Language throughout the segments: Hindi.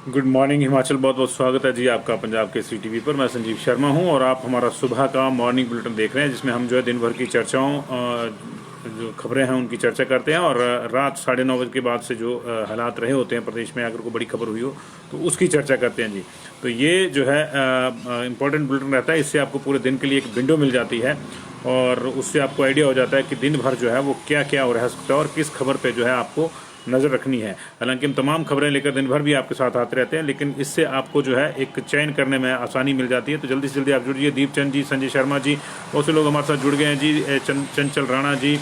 Good morning Himachal. बहुत बहुत स्वागत है जी आपका पंजाब केसरी टीवी पर। मैं संजीव शर्मा हूं और आप हमारा सुबह का मॉर्निंग बुलेटिन देख रहे हैं, जिसमें हम जो है दिन भर की चर्चाओं जो खबरें हैं उनकी चर्चा करते हैं। और रात 9:30 बजे के बाद से जो हालात रहे होते हैं प्रदेश में, अगर कोई बड़ी खबर हुई हो तो उसकी चर्चा करते हैं जी। तो ये जो है इम्पोर्टेंट बुलेटिन रहता है। इससे आपको पूरे दिन के लिए एक विंडो मिल जाती है और उससे आपको आइडिया हो जाता है कि दिन भर जो है वो क्या क्या हो रह सकता है और किस खबर पर जो है आपको नज़र रखनी है। हालांकि हम तमाम खबरें लेकर दिन भर भी आपके साथ आते रहते हैं, लेकिन इससे आपको जो है एक चयन करने में आसानी मिल जाती है। तो जल्दी से जल्दी आप जुड़िए। दीपचंद जी, संजय शर्मा जी, बहुत से लोग हमारे साथ जुड़ गए हैं जी। चंचल राणा जी,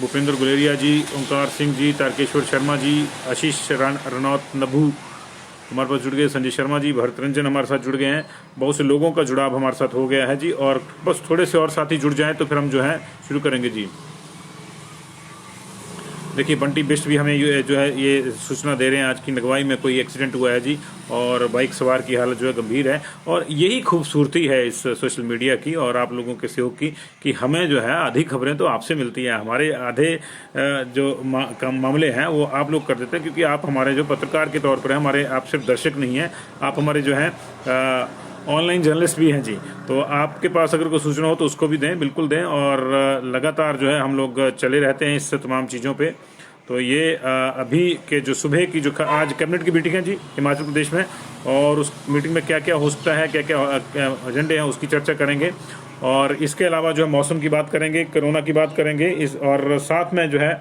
भूपेंद्र गुलेरिया जी, ओंकार सिंह जी, तारकेश्वर शर्मा जी, आशीष रनौत नभू हमारे पास जुड़ गए, संजय शर्मा जी, भरत रंजन हमारे साथ जुड़ गए हैं। बहुत से लोगों का जुड़ाव हमारे साथ हो गया है जी। और बस थोड़े से और साथी जुड़ जाएँ तो फिर हम जो है शुरू करेंगे जी। देखिए, बंटी बिस्ट भी हमें जो है ये सूचना दे रहे हैं, आज की नगवाई में कोई एक्सीडेंट हुआ है जी और बाइक सवार की हालत जो है गंभीर है। और यही खूबसूरती है इस सोशल मीडिया की और आप लोगों के सहयोग की कि हमें जो है आधी खबरें तो आपसे मिलती हैं। हमारे आधे जो मामले हैं वो आप लोग कर देते हैं, क्योंकि आप हमारे जो पत्रकार के तौर पर हैं, हमारे आप सिर्फ दर्शक नहीं हैं, आप हमारे जो हैं ऑनलाइन जर्नलिस्ट भी हैं जी। तो आपके पास अगर कोई सूचना हो तो उसको भी दें, बिल्कुल दें। और लगातार जो है हम लोग चले रहते हैं इस तमाम चीज़ों पे। तो ये अभी के जो सुबह की जो आज कैबिनेट की मीटिंग है जी हिमाचल प्रदेश में, और उस मीटिंग में क्या क्या हो सकता है, क्या क्या एजेंडे हैं, उसकी चर्चा करेंगे। और इसके अलावा जो है मौसम की बात करेंगे, कोरोना की बात करेंगे इस, और साथ में जो है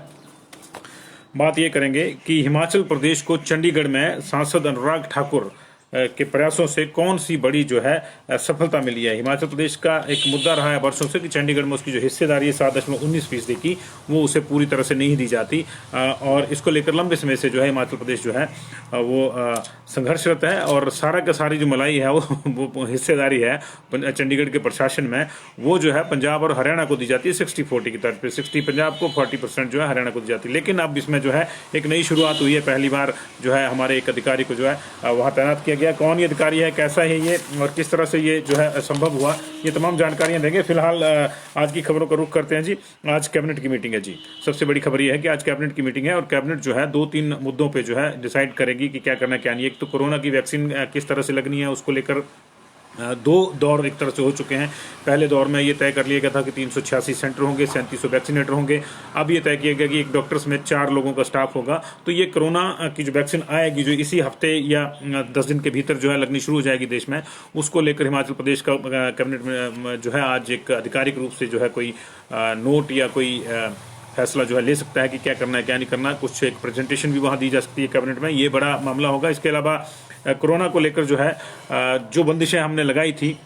बात ये करेंगे कि हिमाचल प्रदेश को चंडीगढ़ में सांसद अनुराग ठाकुर के प्रयासों से कौन सी बड़ी जो है सफलता मिली है। हिमाचल प्रदेश का एक मुद्दा रहा है वर्षों से कि चंडीगढ़ में उसकी जो हिस्सेदारी है 7.19% की, वो उसे पूरी तरह से नहीं दी जाती। और इसको लेकर लंबे समय से जो है हिमाचल प्रदेश जो है वो संघर्षरत है। और सारा का सारी जो मलाई है वो हिस्सेदारी है चंडीगढ़ के प्रशासन में, वो जो है पंजाब और हरियाणा को दी जाती है 60-40 की तर्ज पर। 60 पंजाब को, 40% जो है हरियाणा को दी जाती है। लेकिन अब इसमें जो है एक नई शुरुआत हुई है। पहली बार जो है हमारे एक अधिकारी को जो है वहाँ तैनात किया गया। कौन ये अधिकारी है, कैसा है ये, और किस तरह से ये जो है संभव हुआ, ये तमाम जानकारियां देंगे। फिलहाल आज की खबरों का रुख करते हैं जी। आज कैबिनेट की मीटिंग है जी। सबसे बड़ी खबर ये है कि आज कैबिनेट की मीटिंग है और कैबिनेट जो है 2-3 मुद्दों पे जो है डिसाइड करेगी कि क्या करना क्या नहीं। एक तो कोरोना की वैक्सीन किस तरह से लगनी है, उसको लेकर 2 दौर एक तरह से हो चुके हैं। पहले दौर में ये तय कर लिया गया था कि 386 सेंटर होंगे, 3700 वैक्सीनेटर होंगे। अब ये तय किया गया कि एक डॉक्टर समेत 4 लोगों का स्टाफ होगा। तो ये कोरोना की जो वैक्सीन आएगी, जो इसी हफ्ते या 10 दिन के भीतर जो है लगनी शुरू हो जाएगी देश में, उसको लेकर हिमाचल प्रदेश का कैबिनेट में जो है आज एक आधिकारिक रूप से जो है कोई नोट या कोई फैसला जो है ले सकता है कि क्या करना है क्या नहीं करना। कुछ एक प्रेजेंटेशन भी वहाँ दी जा सकती है कैबिनेट में, ये बड़ा मामला होगा। इसके अलावा कोरोना को लेकर जो है जो बंदिशें हमने लगाई थी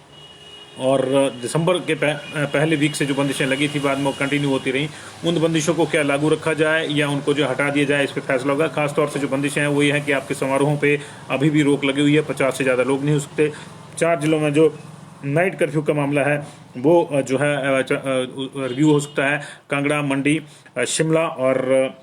और दिसंबर के पहले वीक से जो बंदिशें लगी थी, बाद में वो कंटिन्यू होती रहीं, उन बंदिशों को क्या लागू रखा जाए या उनको जो हटा दिया जाए, इस पर फैसला होगा। खासतौर से जो बंदिशें हैं वो ये है कि आपके समारोहों पे अभी भी रोक लगी हुई है, 50 से ज़्यादा लोग नहीं हो सकते। 4 जिलों में जो नाइट कर्फ्यू का मामला है वो जो है रिव्यू हो सकता है। कांगड़ा, मंडी, शिमला और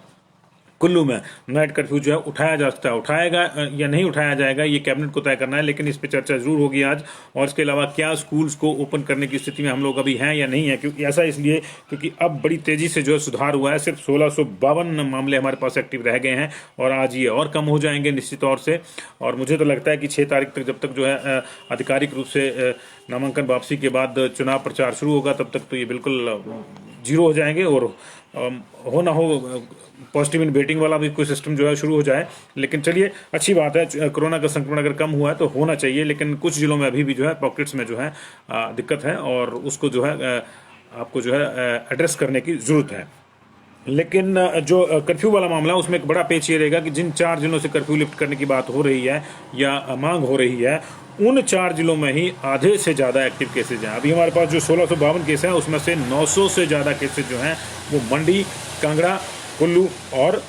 कुल्लू में नाइट कर्फ्यू जो है उठाया जा सकता है। उठाएगा या नहीं उठाया जाएगा ये कैबिनेट को तय करना है, लेकिन इस पर चर्चा जरूर होगी आज। और इसके अलावा क्या स्कूल्स को ओपन करने की स्थिति में हम लोग अभी हैं या नहीं है, क्योंकि ऐसा इसलिए क्योंकि अब बड़ी तेजी से जो है सुधार हुआ है। सिर्फ 1652 मामले हमारे पास एक्टिव रह गए हैं और आज ये और कम हो जाएंगे निश्चित तौर से। और मुझे तो लगता है कि 6 तारीख तक, जब तक जो है आधिकारिक रूप से नामांकन वापसी के बाद चुनाव प्रचार शुरू होगा, तब तक तो ये बिल्कुल जीरो हो जाएंगे। और हो ना हो पॉजिटिव इन वेटिंग वाला भी कोई सिस्टम जो है शुरू हो जाए। लेकिन चलिए, अच्छी बात है, कोरोना का संक्रमण अगर कम हुआ है तो होना चाहिए। लेकिन कुछ जिलों में अभी भी जो है पॉकेट्स में जो है दिक्कत है और उसको जो है आपको जो है एड्रेस करने की ज़रूरत है। लेकिन जो कर्फ्यू वाला मामला है उसमें एक बड़ा पेच ये रहेगा कि जिन 4 जिलों से कर्फ्यू लिफ्ट करने की बात हो रही है या मांग हो रही है, उन 4 जिलों में ही आधे से ज़्यादा एक्टिव केसेज हैं। अभी हमारे पास जो 1652 केस हैं उसमें से 900 से ज़्यादा केसेज जो हैं वो मंडी, कांगड़ा, कुल्लू और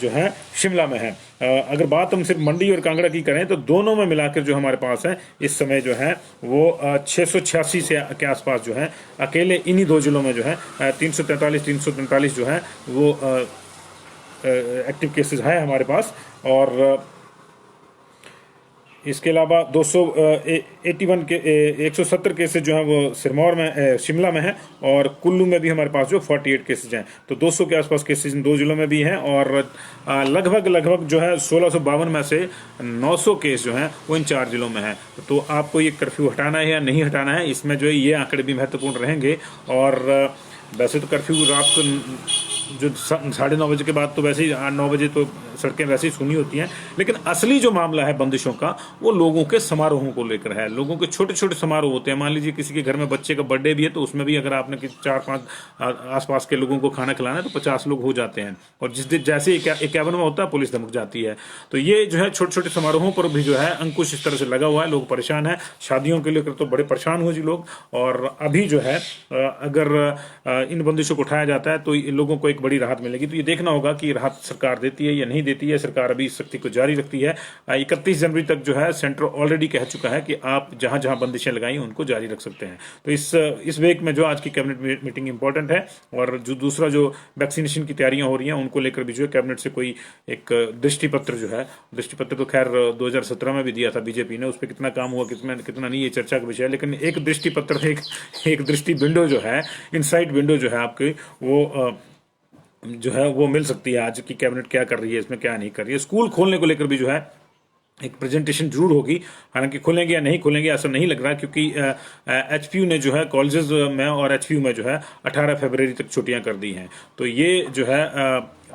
जो है शिमला में है। अगर बात हम सिर्फ मंडी और कांगड़ा की करें तो दोनों में मिलाकर जो हमारे पास है इस समय जो है वो 686 से के आसपास जो है अकेले इन्हीं 2 जिलों में जो है 343 जो है वो एक्टिव केसेस है हमारे पास। और इसके अलावा 281 के 170 केसेज जो हैं वो सिरमौर में शिमला में हैं, और कुल्लू में भी हमारे पास जो 48 केसेज हैं। तो 200 के आसपास केसेज इन 2 जिलों में भी हैं, और लगभग जो है 1652 में से 900 केस जो हैं वो इन 4 जिलों में हैं। तो आपको ये कर्फ्यू हटाना है या नहीं हटाना है, इसमें जो है ये आंकड़े भी महत्वपूर्ण रहेंगे। और वैसे तो कर्फ्यू रात को जो 9:30 बजे के बाद तो वैसे ही 8-9 बजे तो सड़कें वैसे ही सूनी होती हैं, लेकिन असली जो मामला है बंदिशों का वो लोगों के समारोहों को लेकर है। लोगों के छोटे छोटे समारोह होते हैं, मान लीजिए किसी के घर में बच्चे का बर्थडे भी है, तो उसमें भी अगर आपने 4-5 आसपास के लोगों को खाना खिलाना है तो 50 लोग हो जाते हैं, और जिस दिन जैसे 51 में होता है पुलिस धमक जाती है। तो ये जो है छोटे छोटे समारोहों पर भी जो है अंकुश इस तरह से लगा हुआ है, लोग परेशान हैं। शादियों के लेकर तो बड़े परेशान हो जी लोग, और अभी जो है अगर इन बंदिशों को उठाया जाता है तो लोगों को एक बड़ी राहत मिलेगी। तो ये देखना होगा कि राहत सरकार देती है या नहीं देती है। सरकार अभी इस सख्ती को जारी रखती है। 31 जनवरी तक जो है सेंटर ऑलरेडी कह चुका है कि आप जहां जहां बंदिशें लगाई उनको जारी रख सकते हैं। तो इस वीक में जो आज की कैबिनेट मीटिंग इंपॉर्टेंट है, और जो दूसरा जो वैक्सीनेशन की तैयारियां हो रही हैं उनको लेकर भी जो है कैबिनेट से कोई एक दृष्टिपत्र जो है, दृष्टिपत्र तो खैर 2017 में भी दिया था बीजेपी ने, उस पर कितना काम हुआ कितना नहीं ये चर्चा का विषय है, लेकिन एक दृष्टिपत्र एक दृष्टि विंडो जो है, इनसाइट विंडो जो है आपकी, वो जो है वो मिल सकती है आज की कैबिनेट क्या कर रही है, इसमें क्या नहीं कर रही है। स्कूल खोलने को लेकर भी जो है एक प्रेजेंटेशन जरूर होगी, हालांकि खुलेंगे या नहीं खुलेंगे ऐसा नहीं लग रहा, क्योंकि एचपीयू ने जो है कॉलेजेस में और एचपीयू में जो है 18 फरवरी तक छुट्टियां कर दी हैं। तो ये जो है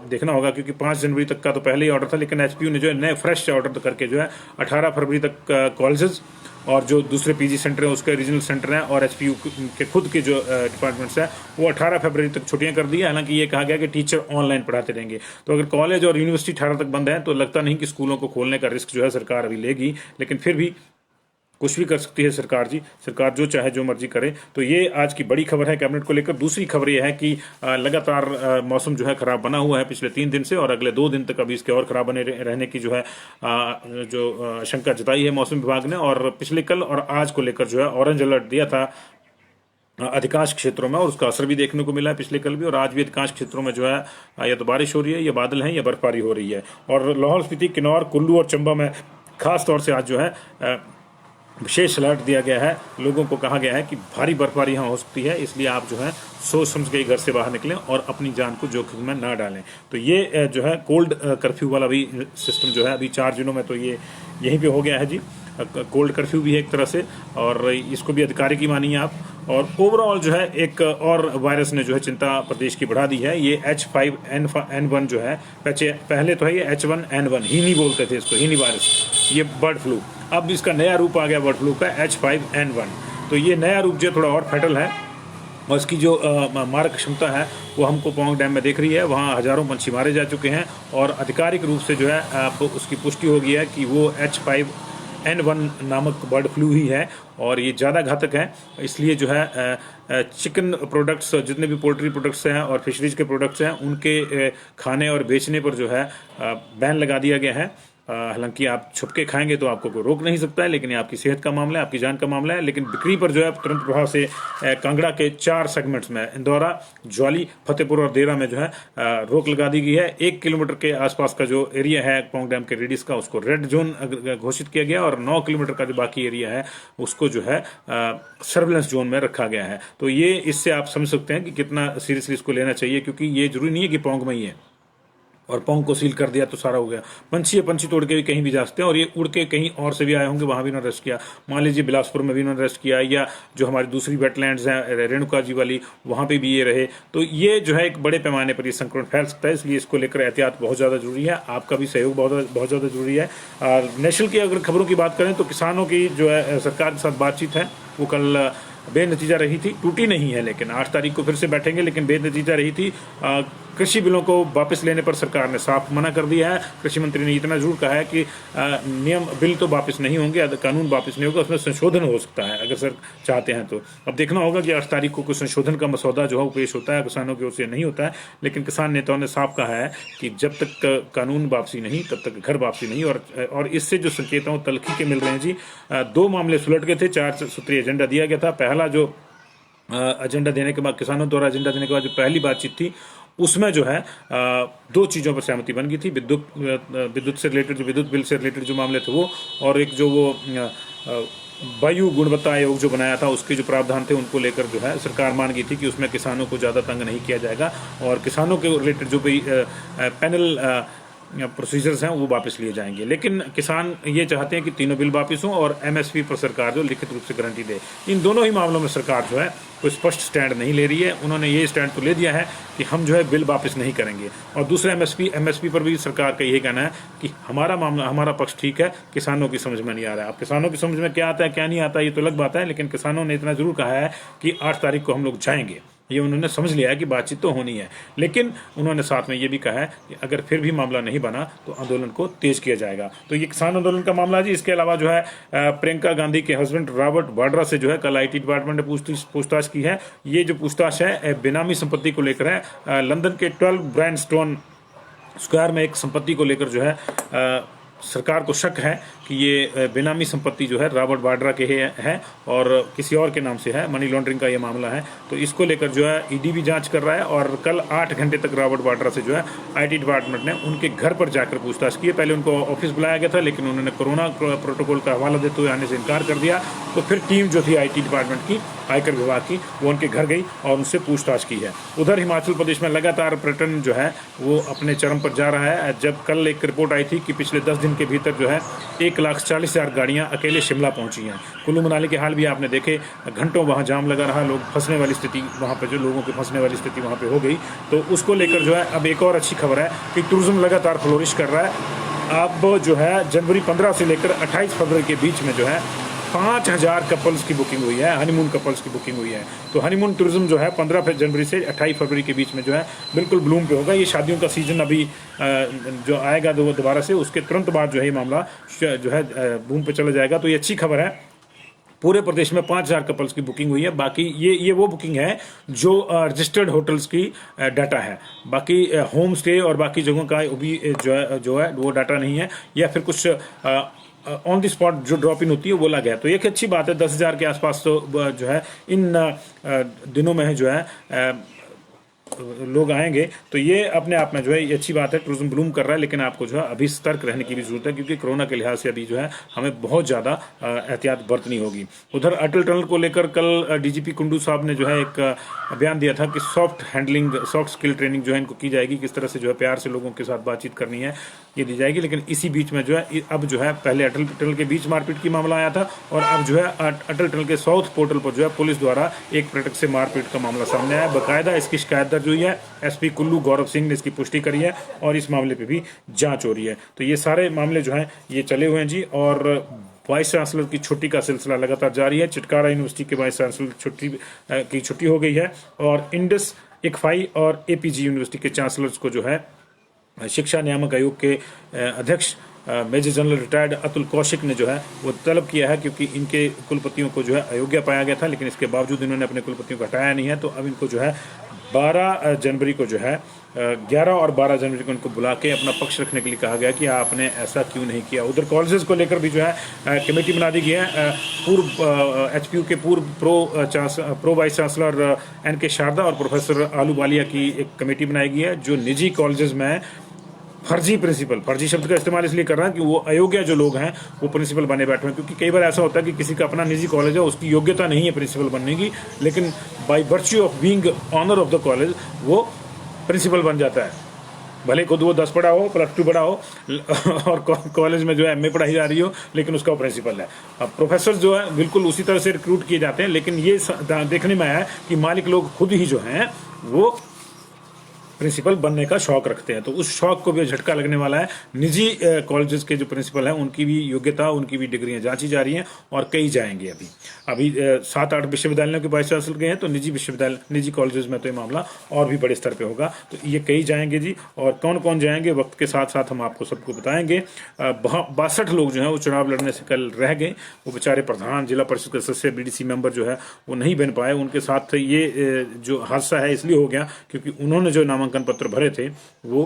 देखना होगा, क्योंकि 5 जनवरी तक का तो पहले ही ऑर्डर था, लेकिन एचपीयू ने जो है नए फ्रेश ऑर्डर करके जो है 18 फरवरी तक कॉलेजेस और जो दूसरे पीजी सेंटर हैं उसके रीजनल सेंटर हैं और एचपीयू के खुद के जो डिपार्टमेंट्स हैं वो 18 फरवरी तक छुट्टियां कर दी है। हालांकि ये कहा गया कि टीचर ऑनलाइन पढ़ाते रहेंगे। तो अगर कॉलेज और यूनिवर्सिटी 18 तक बंद है तो लगता नहीं कि स्कूलों को खोलने का रिस्क जो है सरकार अभी लेगी, लेकिन फिर भी कुछ भी कर सकती है सरकार जी, सरकार जो चाहे जो मर्जी करे। तो ये आज की बड़ी खबर है कैबिनेट को लेकर। दूसरी खबर ये है कि लगातार मौसम जो है खराब बना हुआ है पिछले 3 दिन से, और अगले 2 दिन तक अभी इसके और खराब बने रहने की जो है आशंका जताई है मौसम विभाग ने। और पिछले कल और आज को लेकर जो है ऑरेंज अलर्ट दिया था अधिकांश क्षेत्रों में, और उसका असर भी देखने को मिला है पिछले कल भी, और आज भी अधिकांश क्षेत्रों में जो है या तो बारिश हो रही है या बादल हैं या बर्फबारी हो रही है। और लाहौल स्पीति, किन्नौर, कुल्लू और चंबा में खास तौर से आज जो है विशेष अलर्ट दिया गया है। लोगों को कहा गया है कि भारी बर्फबारी यहाँ हो सकती है, इसलिए आप जो है सोच समझ के घर से बाहर निकलें और अपनी जान को जोखिम में ना डालें। तो ये जो है कोल्ड कर्फ्यू वाला भी सिस्टम जो है अभी 4 जिलों में तो ये यहीं पे हो गया है जी। कोल्ड कर्फ्यू भी है एक तरह से, और इसको भी अधिकारी की मानिए आप। और ओवरऑल जो है एक और वायरस ने जो है चिंता प्रदेश की बढ़ा दी है। ये H5N1 जो है, पहले तो है ये H1N1, ही नहीं बोलते थे इसको, ही नहीं वायरस, ये बर्ड फ्लू। अब इसका नया रूप आ गया बर्ड फ्लू का, H5N1। तो ये नया रूप जो थोड़ा और फैटल है, और इसकी जो मारक क्षमता है वो हमको पौंग डैम में देख रही है। वहाँ हजारों पंछी मारे जा चुके हैं, और आधिकारिक रूप से जो है आप उसकी पुष्टि हो गई है कि वो H5N1 नामक बर्ड फ्लू ही है, और ये ज़्यादा घातक है। इसलिए जो है चिकन प्रोडक्ट्स, जितने भी पोल्ट्री प्रोडक्ट्स हैं और फिशरीज के प्रोडक्ट्स हैं, उनके खाने और बेचने पर जो है बैन लगा दिया गया है। हालांकि आप छुप के खाएंगे तो आपको कोई रोक नहीं सकता है, लेकिन ये आपकी सेहत का मामला है, आपकी जान का मामला है। लेकिन बिक्री पर जो है तुरंत प्रभाव से कांगड़ा के 4 सेगमेंट्स में, इंदौरा, ज्वाली, फतेहपुर और देरा में जो है रोक लगा दी गई है। 1 किलोमीटर के आसपास का जो एरिया है पौंग डैम के रेडियस का, उसको रेड जोन घोषित किया गया, और 9 किलोमीटर का जो बाकी एरिया है उसको जो है सर्विलेंस जोन में रखा गया है। तो ये इससे आप समझ सकते हैं कि कितना सीरियसली इसको लेना चाहिए, क्योंकि ये जरूरी नहीं है कि पौंग में ही है और पौंग को सील कर दिया तो सारा हो गया। पंछी तोड़ के भी कहीं भी जा सकते हैं, और ये उड़ के कहीं और से भी आए होंगे, वहां भी उन्होंने रेस्ट किया। मान लीजिए बिलासपुर में भी उन्होंने रेस्ट किया, या जो हमारी दूसरी वेटलैंड्स हैं रेणुका जी वाली, वहां पे भी ये रहे। तो ये जो है एक बड़े पैमाने पर ये संक्रमण फैल सकता है, इसलिए इसको लेकर एहतियात बहुत ज़्यादा जरूरी है। आपका भी सहयोग बहुत ज़्यादा जरूरी है। नेशनल की अगर खबरों की बात करें तो किसानों की जो है सरकार के साथ बातचीत है वो कल बेनतीजा रही थी, टूटी नहीं है, लेकिन 8 तारीख को फिर से बैठेंगे, लेकिन बेनतीजा रही थी। कृषि बिलों को वापस लेने पर सरकार ने साफ मना कर दिया है। कृषि मंत्री ने इतना जरूर कहा है कि नियम बिल तो वापस नहीं होंगे, कानून वापस नहीं होगा, उसमें संशोधन हो सकता है अगर सर चाहते हैं तो। अब देखना होगा कि 8 तारीख को कोई संशोधन का मसौदा जो है वो पेश होता है, किसानों की ओर से नहीं होता है। लेकिन किसान नेताओं ने साफ कहा है कि जब तक कानून वापसी नहीं तब तक घर वापसी नहीं। और इससे जो संकेतों तलखी के मिल रहे हैं जी, 2 मामले सुलट गए थे। 4 सूत्रीय एजेंडा दिया गया था। पहला जो एजेंडा देने के बाद, किसानों द्वारा एजेंडा देने के बाद जो पहली बातचीत थी उसमें जो है दो चीज़ों पर सहमति बन गई थी। विद्युत से रिलेटेड, जो विद्युत बिल से रिलेटेड जो मामले थे वो, और एक जो वो वायु गुणवत्ता आयोग जो बनाया था उसके जो प्रावधान थे उनको लेकर जो है सरकार मान गई थी कि उसमें किसानों को ज़्यादा तंग नहीं किया जाएगा, और किसानों के रिलेटेड जो भी पैनल प्रोसीजर्स हैं वो वापस लिए जाएंगे। लेकिन किसान ये चाहते हैं कि तीनों बिल वापस हों और एमएसपी पर सरकार जो लिखित रूप से गारंटी दे। इन दोनों ही मामलों में सरकार जो है कोई स्पष्ट स्टैंड नहीं ले रही है। उन्होंने ये स्टैंड तो ले दिया है कि हम जो है बिल वापस नहीं करेंगे, और दूसरा एमएसपी पर भी सरकार का यही कहना है कि हमारा मामला, हमारा पक्ष ठीक है, किसानों की समझ में नहीं आ रहा है। अब किसानों की समझ में क्या आता है क्या नहीं आता ये तो अलग बात है, लेकिन किसानों ने इतना जरूर कहा है कि 8 तारीख को हम लोग जाएंगे। ये उन्होंने समझ लिया है कि बातचीत तो होनी है, लेकिन उन्होंने साथ में ये भी कहा है कि अगर फिर भी मामला नहीं बना तो आंदोलन को तेज किया जाएगा। तो ये किसान आंदोलन का मामला है जी। इसके अलावा जो है प्रियंका गांधी के हस्बैंड रॉबर्ट वाड्रा से जो है कल आईटी डिपार्टमेंट ने पूछताछ की है। ये जो पूछताछ है बेनामी संपत्ति को लेकर है। लंदन के 12 ब्रायनस्टोन स्क्वायर में एक संपत्ति को लेकर जो है सरकार को शक है कि ये बेनामी संपत्ति जो है रॉबर्ट वाड्रा के है और किसी और के नाम से है। मनी लॉन्ड्रिंग का ये मामला है, तो इसको लेकर जो है ईडी भी जांच कर रहा है। और कल 8 घंटे तक रॉबर्ट वाड्रा से जो है आईटी डिपार्टमेंट ने उनके घर पर जाकर पूछताछ की है। पहले उनको ऑफिस बुलाया गया था, लेकिन उन्होंने कोरोना प्रोटोकॉल का हवाला देते हुए आने से इनकार कर दिया। तो फिर टीम जो थी आईटी डिपार्टमेंट की, आयकर विभाग की, वो उनके घर गई और उनसे पूछताछ की है। उधर हिमाचल प्रदेश में लगातार पर्यटन जो है वो अपने चरम पर जा रहा है। जब कल एक रिपोर्ट आई थी कि पिछले 10 दिन के भीतर जो है 1,40,000 गाड़ियां अकेले शिमला पहुंची हैं। कुल्लू मनाली के हाल भी आपने देखे, घंटों वहां जाम लगा रहा, लोग फंसने वाली स्थिति वहां पे, जो लोगों के फंसने वाली स्थिति वहां पे हो गई। तो उसको लेकर जो है अब एक और अच्छी खबर है कि टूरिज्म लगातार फ्लोरिश कर रहा है। अब जो है जनवरी 15 से लेकर 28 फरवरी के बीच में जो है 5,000 कपल्स की बुकिंग हुई है, हनीमून कपल्स की बुकिंग हुई है। तो हनीमून टूरिज्म जो है 15 जनवरी से 28 फरवरी के बीच में जो है बिल्कुल ब्लूम पे होगा। ये शादियों का सीजन अभी जो आएगा दोबारा से, उसके तुरंत बाद जो है ये मामला जो है बूम पे चला जाएगा। तो ये अच्छी खबर है। पूरे प्रदेश में 5,000 कपल्स की बुकिंग हुई है। बाकी ये वो बुकिंग है जो रजिस्टर्ड होटल्स की डाटा है। बाकी होम स्टे और बाकी जगहों का भी जो है वो डाटा नहीं है, या फिर कुछ ऑन द स्पॉट जो ड्रॉप इन होती है वो लगा है। तो एक अच्छी बात है, 10,000 के आसपास तो जो है इन दिनों में जो है लोग आएंगे। तो ये अपने आप में जो है ये अच्छी बात है, टूरिज्म ब्लूम कर रहा है। लेकिन आपको जो है अभी सतर्क रहने की भी जरूरत है, क्योंकि कोरोना के लिहाज से अभी जो है हमें बहुत ज़्यादा एहतियात बरतनी होगी। उधर अटल टनल को लेकर कल डीजीपी कुंडू साहब ने जो है एक बयान दिया था कि सॉफ्ट स्किल ट्रेनिंग जो है इनको की जाएगी, किस तरह से जो है प्यार से लोगों के साथ बातचीत करनी है ये दी जाएगी। लेकिन इसी बीच में जो है अब जो है पहले अटल टनल के बीच मारपीट की मामला आया था, और अब जो है अटल टनल के साउथ पोर्टल पर जो है पुलिस द्वारा एक पर्यटक से मारपीट का मामला सामने आया। बाकायदा इसकी शिकायत दर्ज हुई है, एसपी कुल्लू गौरव सिंह ने इसकी पुष्टि करी है, और इस मामले पे भी जांच हो रही है। तो ये सारे मामले जो हैं ये चले हुए हैं जी। और वाइस चांसलर की छुट्टी का सिलसिला लगातार जारी है। चिटकारा यूनिवर्सिटी के वाइस चांसलर की छुट्टी हो गई है, और इंडस इकफाई और एपीजी यूनिवर्सिटी के चांसलर्स को जो है शिक्षा नियामक आयोग के अध्यक्ष major general retired Atul Kaushik ने जो है वो तलब किया है, क्योंकि इनके कुलपतियों को जो है अयोग्य पाया गया था, लेकिन इसके बावजूद इन्होंने अपने कुलपतियों को हटाया नहीं है। तो अब इनको जो है 12 जनवरी को जो है 11 और 12 जनवरी को उनको बुला के अपना पक्ष रखने के लिए कहा गया कि आपने ऐसा क्यों नहीं किया। उधर कॉलेजेस को लेकर भी जो है कमेटी बना दी गई है। पूर्व एचपीयू के पूर्व pro vice chancellor NK Sharda और प्रोफेसर आलूवालिया की एक कमेटी बनाई गई है, जो निजी कॉलेजेस में फर्जी प्रिंसिपल, फर्जी शब्द का इस्तेमाल इसलिए कर रहा है कि वो अयोग्य जो लोग हैं वो प्रिंसिपल बने बैठे हैं। क्योंकि कई बार ऐसा होता है कि किसी का अपना निजी कॉलेज है, उसकी योग्यता नहीं है प्रिंसिपल बनने की, लेकिन by virtue of being owner of the college वो प्रिंसिपल बन जाता है। भले खुद वो 10 पढ़ा हो, +2 पढ़ा हो, और कॉलेज में जो है एमए पढ़ाई जा रही हो, लेकिन उसका प्रिंसिपल है। अब प्रोफेसर जो है बिल्कुल उसी तरह से रिक्रूट किए जाते हैं। लेकिन ये देखने में आया है कि मालिक लोग खुद ही जो हैं वो प्रिंसिपल बनने का शौक रखते हैं। तो उस शौक को भी झटका लगने वाला है। निजी कॉलेजेस के जो प्रिंसिपल हैं उनकी भी योग्यता, उनकी भी डिग्रियां जांची जा रही हैं, और कई जाएंगे। अभी 7-8 विश्वविद्यालयों के वाइस चांसलर गए हैं, तो निजी कॉलेजेस में तो ये मामला और भी बड़े स्तर पे होगा। तो ये कई जाएंगे जी, और कौन कौन जाएंगे वक्त के साथ साथ हम आपको सबको बताएंगे। 62 लोग जो है वो चुनाव लड़ने से कल रह गए। वो बेचारे प्रधान, जिला परिषद के सदस्य, बीडीसी मेंबर जो है वो नहीं बन पाए। उनके साथ ये जो हादसा है इसलिए हो गया क्योंकि उन्होंने जो नामांकन पत्र भरे थे वो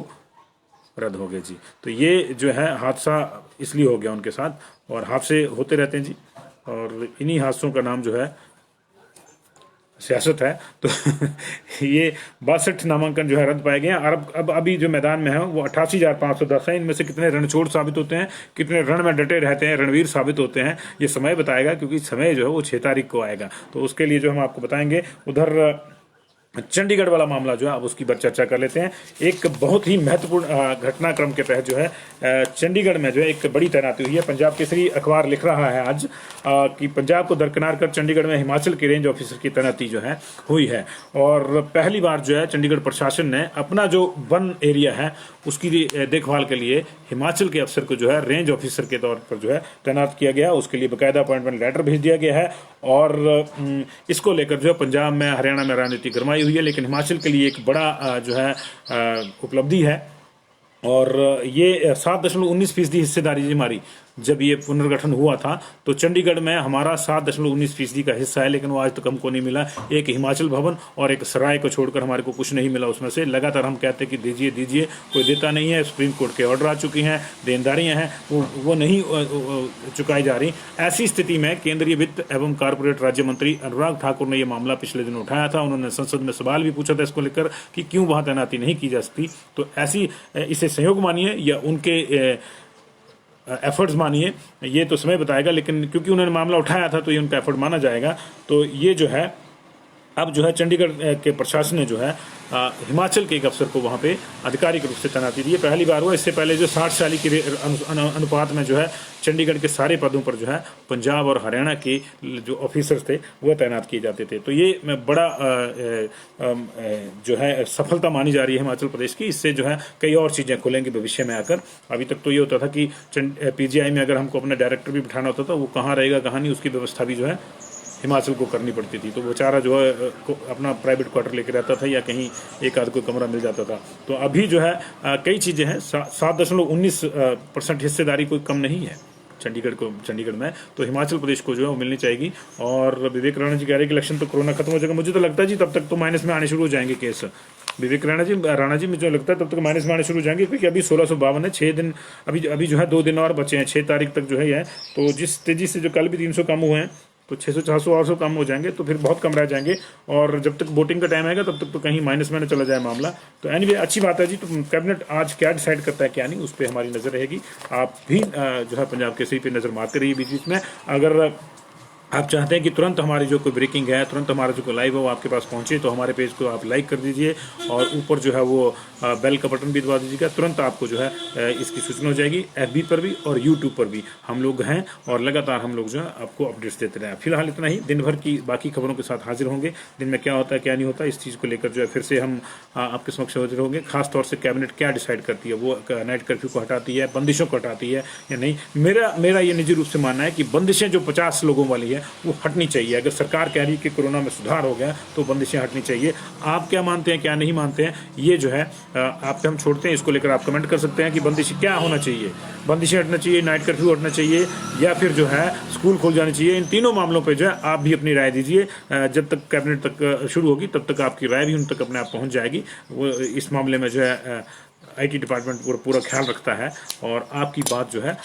रद्द हो गए जी। तो ये जो है हादसा इसलिए हो गया उनके साथ, और हादसे होते रहते हैं जी। और इन्हीं हादसों का नाम जो है सियासत है। तो ये 62 नामांकन जो है रद्द पाए गए हैं। और अब अभी जो मैदान में है वो 88,510 है। इनमें से कितने रणछोड़ साबित होते हैं, कितने रण में डटे रहते हैं, रणवीर साबित होते हैं, ये समय बताएगा, क्योंकि समय जो है वो 6 तारीख को आएगा। तो उसके लिए जो हम आपको बताएंगे। उधर चंडीगढ़ वाला मामला जो है अब उसकी पर चर्चा कर लेते हैं। एक बहुत ही महत्वपूर्ण घटनाक्रम के तहत जो है चंडीगढ़ में जो है एक बड़ी तैनाती हुई है। पंजाब केसरी अखबार लिख रहा है आज कि पंजाब को दरकिनार कर चंडीगढ़ में हिमाचल के रेंज ऑफिसर की तैनाती जो है हुई है। और पहली बार जो है चंडीगढ़ प्रशासन ने अपना जो वन एरिया है उसकी देखभाल के लिए हिमाचल के अफसर को जो है रेंज ऑफिसर के तौर पर जो है तैनात किया गया। उसके लिए बाकायदा अपॉइंटमेंट लेटर भेज दिया गया है। और इसको लेकर जो है पंजाब में, हरियाणा में राजनीति गरमाई हुई है, लेकिन हिमाचल के लिए एक बड़ा जो है उपलब्धि है। और ये 7.19% हिस्सेदारी जी हमारी, जब ये पुनर्गठन हुआ था तो चंडीगढ़ में हमारा 7.19% का हिस्सा है, लेकिन वो आज तक हमको नहीं मिला। एक हिमाचल भवन और एक सराय को छोड़कर हमारे को कुछ नहीं मिला उसमें से। लगातार हम कहते हैं कि दीजिए दीजिए, कोई देता नहीं है। सुप्रीम कोर्ट के ऑर्डर आ चुकी हैं, देनदारियां हैं, वो नहीं चुकाई जा रही। ऐसी स्थिति में केंद्रीय वित्त एवं कारपोरेट राज्य मंत्री अनुराग ठाकुर ने यह मामला पिछले दिन उठाया था। उन्होंने संसद में सवाल भी पूछा था इसको लेकर कि क्यों वहां तैनाती नहीं की जा सकती। तो ऐसी इसे संयोग मानिए या उनके एफर्ट्स मानिए, ये तो समय बताएगा, लेकिन क्योंकि उन्होंने मामला उठाया था तो ये उनका एफर्ट माना जाएगा। तो ये जो है अब जो है चंडीगढ़ के प्रशासन ने जो है हिमाचल के एक अफसर को वहाँ पे आधिकारिक रूप से तैनाती दी है। पहली बार हुआ। इससे पहले जो 60-40 के अनुपात में जो है चंडीगढ़ के सारे पदों पर जो है पंजाब और हरियाणा के जो ऑफिसर्स थे वह तैनात किए जाते थे। तो ये बड़ा जो है सफलता मानी जा रही है हिमाचल प्रदेश की। इससे जो है कई और चीज़ें खुलेंगी भविष्य में आकर। अभी तक तो ये होता था कि PGI में अगर हमको अपना डायरेक्टर भी बिठाना होता था, वो कहाँ रहेगा कहाँ नहीं, उसकी व्यवस्था भी जो है हिमाचल को करनी पड़ती थी। तो बेचारा जो है अपना प्राइवेट क्वार्टर लेकर रहता था या कहीं एक आध कोई कमरा मिल जाता था। तो अभी जो है कई चीज़ें हैं। 7.19% हिस्सेदारी कोई कम नहीं है चंडीगढ़ में। तो हिमाचल प्रदेश को जो है वो मिलनी चाहिए। और विवेक राणा जी कह रहे हैं कि इलेक्शन तो कोरोना खत्म हो जाएगा। मुझे तो लगता है जी तब तक तो माइनस में आने शुरू हो जाएंगे केस। विवेक राणा जी मुझे लगता है तब तक माइनस में आने शुरू हो जाएंगे, क्योंकि अभी 1652 है। 6 दिन अभी जो है 2 दिन और बचे हैं। 6 तारीख तक जो है ये है। तो जिस तेजी से जो कल भी 300 कम हुए हैं, तो 600-400 और 100 कम हो जाएंगे, तो फिर बहुत कम रह जाएंगे। और जब तक वोटिंग का टाइम आएगा तब तक तो कहीं माइनस में न चला जाए मामला। तो एनीवे अच्छी बात है जी। तो कैबिनेट आज क्या डिसाइड करता है क्या नहीं, उस पर हमारी नज़र रहेगी। आप भी जो है पंजाब केसरी पे नज़र मारते रहिए बीच बीच में। अगर आप चाहते हैं कि तुरंत हमारी जो कोई ब्रेकिंग है, तुरंत हमारा जो कोई लाइव है वो आपके पास पहुंचे, तो हमारे पेज को आप लाइक कर दीजिए और ऊपर जो है वो बेल का बटन भी दबा दीजिएगा। तुरंत आपको जो है इसकी सूचना हो जाएगी। FB पर भी और YouTube पर भी हम लोग हैं और लगातार हम लोग जो है आपको अपडेट्स देते रहें। फिलहाल इतना ही। दिन भर की बाकी खबरों के साथ हाजिर होंगे। दिन में क्या होता है क्या नहीं होता, इस चीज़ को लेकर जो है फिर से हम आपके समक्ष हाजिर होंगे। खासतौर से कैबिनेट क्या डिसाइड करती है, वो नाइट कर्फ्यू को हटाती है, बंदिशों को हटाती है या नहीं। मेरा ये निजी रूप से मानना है कि बंदिशें जो 50 लोगों वाली है वो हटनी चाहिए। अगर सरकार कह रही है कि कोरोना में सुधार हो गया तो बंदिशें हटनी चाहिए। आप क्या मानते हैं क्या नहीं मानते हैं, ये जो है आप पे हम छोड़ते हैं। इसको लेकर आप कमेंट कर सकते हैं कि बंदिशें क्या होना चाहिए, बंदिशें हटना चाहिए, नाइट कर्फ्यू हटना चाहिए, या फिर जो है स्कूल खोल जाने चाहिए। इन तीनों मामलों पे जो है आप भी अपनी राय दीजिए। जब तक कैबिनेट तक शुरू होगी तब तक आपकी राय भी उन तक अपने आप पहुंच जाएगी। वो इस मामले में जो है IT डिपार्टमेंट पूरा ख्याल रखता है और आपकी बात जो है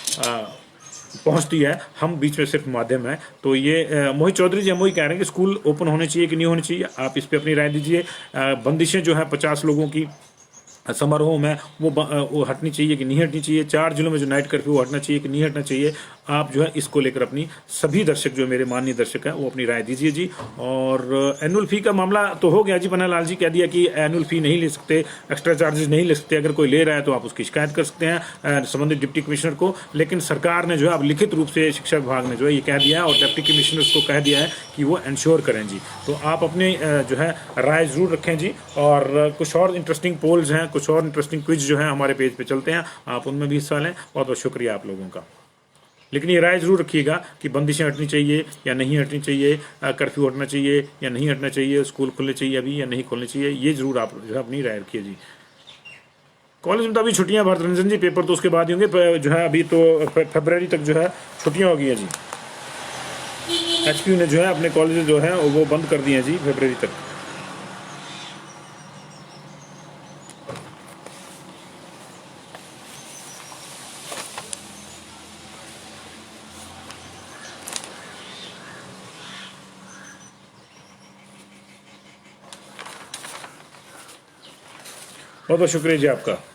पहुंचती है। हम बीच में सिर्फ माध्यम है। तो ये मोहित चौधरी जी हम वही कह रहे हैं कि स्कूल ओपन होने चाहिए कि नहीं होने चाहिए, आप इस पर अपनी राय दीजिए। बंदिशें जो है 50 लोगों की समारोह में वो हटनी चाहिए कि नहीं हटनी चाहिए। 4 जिलों में जो नाइट कर्फ्यू हटना चाहिए कि नहीं हटना चाहिए। आप जो है इसको लेकर अपनी सभी दर्शक जो मेरे माननीय दर्शक हैं वो अपनी राय दीजिए जी। और एनुअल फी का मामला तो हो गया जी। पन्नालाल जी कह दिया कि एनुअल फी नहीं ले सकते, एक्स्ट्रा चार्जेस नहीं ले सकते। अगर कोई ले रहा है तो आप उसकी शिकायत कर सकते हैं संबंधित डिप्टी कमिश्नर को। लेकिन सरकार ने जो है अब लिखित रूप से शिक्षा विभाग ने जो है ये कह दिया है और डिप्टी कमिश्नर्स को कह दिया है कि वो इंश्योर करें जी। तो आप अपने जो है राय जरूर रखें जी। और कुछ और इंटरेस्टिंग पोल्स हैं, कुछ और इंटरेस्टिंग क्विज जो है हमारे पेज पे चलते हैं, आप उनमें भी हिस्सा लें। बहुत बहुत शुक्रिया आप लोगों का। लेकिन ये राय जरूर रखिएगा कि बंदिशें हटनी चाहिए या नहीं हटनी चाहिए, कर्फ्यू हटना चाहिए या नहीं हटना चाहिए, स्कूल खुलने चाहिए अभी या नहीं खुलने चाहिए। ये जरूर आप जो है अपनी राय रखिए जी। कॉलेज में तो अभी छुट्टियां भरत रंजन जी, पेपर तो उसके बाद ही होंगे जो है। अभी तो फरवरी तक जो है छुट्टियां हो गई हैं जी। HQ ने जो है अपने कॉलेज जो है वो बंद कर दिए हैं जी फरवरी तक। बहुत बहुत शुक्रिया जी आपका।